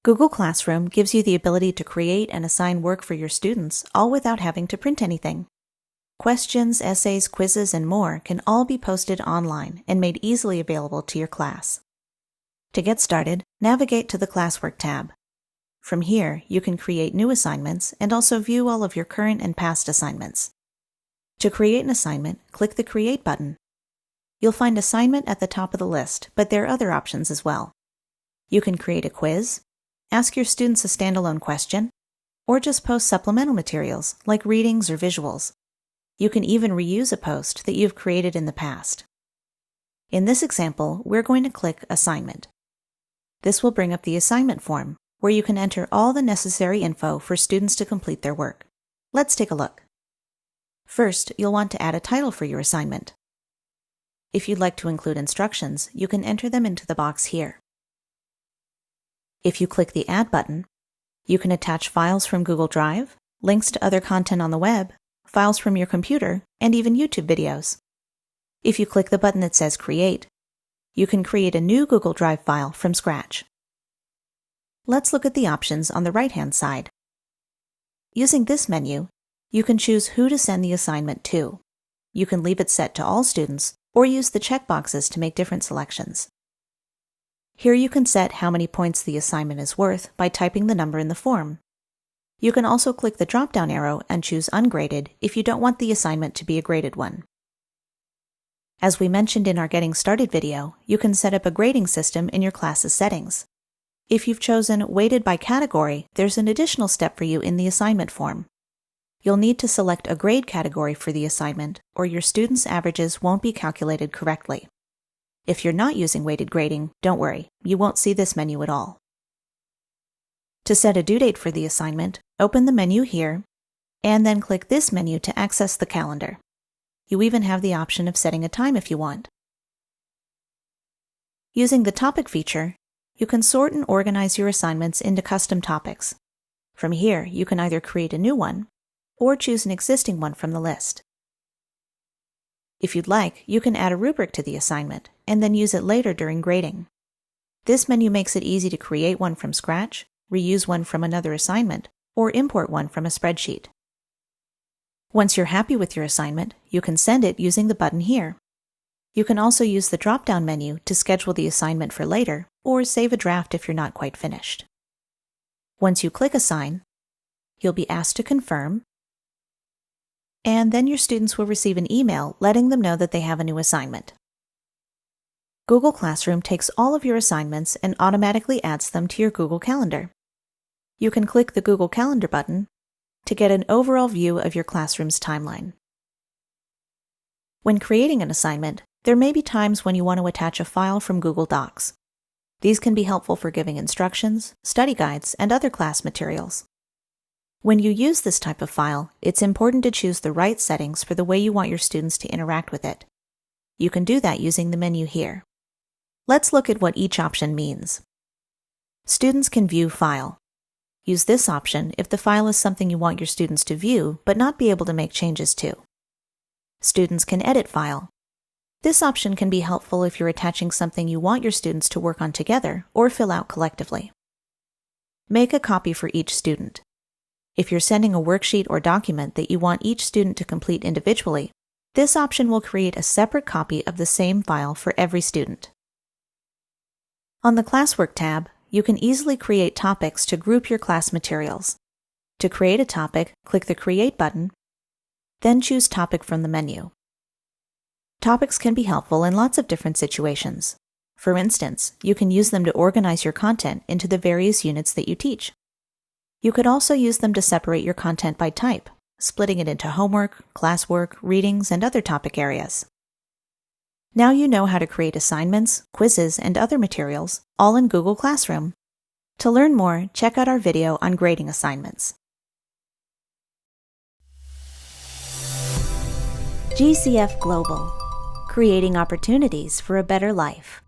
Google Classroom gives you the ability to create and assign work for your students, all without having to print anything. Questions, essays, quizzes, and more can all be posted online and made easily available to your class. To get started, navigate to the Classwork tab. From here, you can create new assignments and also view all of your current and past assignments. To create an assignment, click the Create button. You'll find Assignment at the top of the list, but there are other options as well. You can create a quiz, ask your students a standalone question, or just post supplemental materials like readings or visuals. You can even reuse a post that you've created in the past. In this example, we're going to click Assignment. This will bring up the assignment form, where you can enter all the necessary info for students to complete their work. Let's take a look. First, you'll want to add a title for your assignment. If you'd like to include instructions, you can enter them into the box here. If you click the Add button, you can attach files from Google Drive, links to other content on the web, files from your computer, and even YouTube videos. If you click the button that says Create, you can create a new Google Drive file from scratch. Let's look at the options on the right-hand side. Using this menu, you can choose who to send the assignment to. You can leave it set to all students, or use the checkboxes to make different selections. Here you can set how many points the assignment is worth by typing the number in the form. You can also click the drop-down arrow and choose Ungraded if you don't want the assignment to be a graded one. As we mentioned in our Getting Started video, you can set up a grading system in your class's settings. If you've chosen Weighted by Category, there's an additional step for you in the assignment form. You'll need to select a grade category for the assignment, or your students' averages won't be calculated correctly. If you're not using weighted grading, don't worry, you won't see this menu at all. To set a due date for the assignment, open the menu here, and then click this menu to access the calendar. You even have the option of setting a time if you want. Using the Topic feature, you can sort and organize your assignments into custom topics. From here, you can either create a new one, or choose an existing one from the list. If you'd like, you can add a rubric to the assignment, and then use it later during grading. This menu makes it easy to create one from scratch, reuse one from another assignment, or import one from a spreadsheet. Once you're happy with your assignment, you can send it using the button here. You can also use the drop-down menu to schedule the assignment for later, or save a draft if you're not quite finished. Once you click Assign, you'll be asked to confirm, and then your students will receive an email letting them know that they have a new assignment. Google Classroom takes all of your assignments and automatically adds them to your Google Calendar. You can click the Google Calendar button to get an overall view of your classroom's timeline. When creating an assignment, there may be times when you want to attach a file from Google Docs. These can be helpful for giving instructions, study guides, and other class materials. When you use this type of file, it's important to choose the right settings for the way you want your students to interact with it. You can do that using the menu here. Let's look at what each option means. Students can view file. Use this option if the file is something you want your students to view but not be able to make changes to. Students can edit file. This option can be helpful if you're attaching something you want your students to work on together or fill out collectively. Make a copy for each student. If you're sending a worksheet or document that you want each student to complete individually, this option will create a separate copy of the same file for every student. On the Classwork tab, you can easily create topics to group your class materials. To create a topic, click the Create button, then choose Topic from the menu. Topics can be helpful in lots of different situations. For instance, you can use them to organize your content into the various units that you teach. You could also use them to separate your content by type, splitting it into homework, classwork, readings, and other topic areas. Now you know how to create assignments, quizzes, and other materials, all in Google Classroom. To learn more, check out our video on grading assignments. GCF Global, creating opportunities for a better life.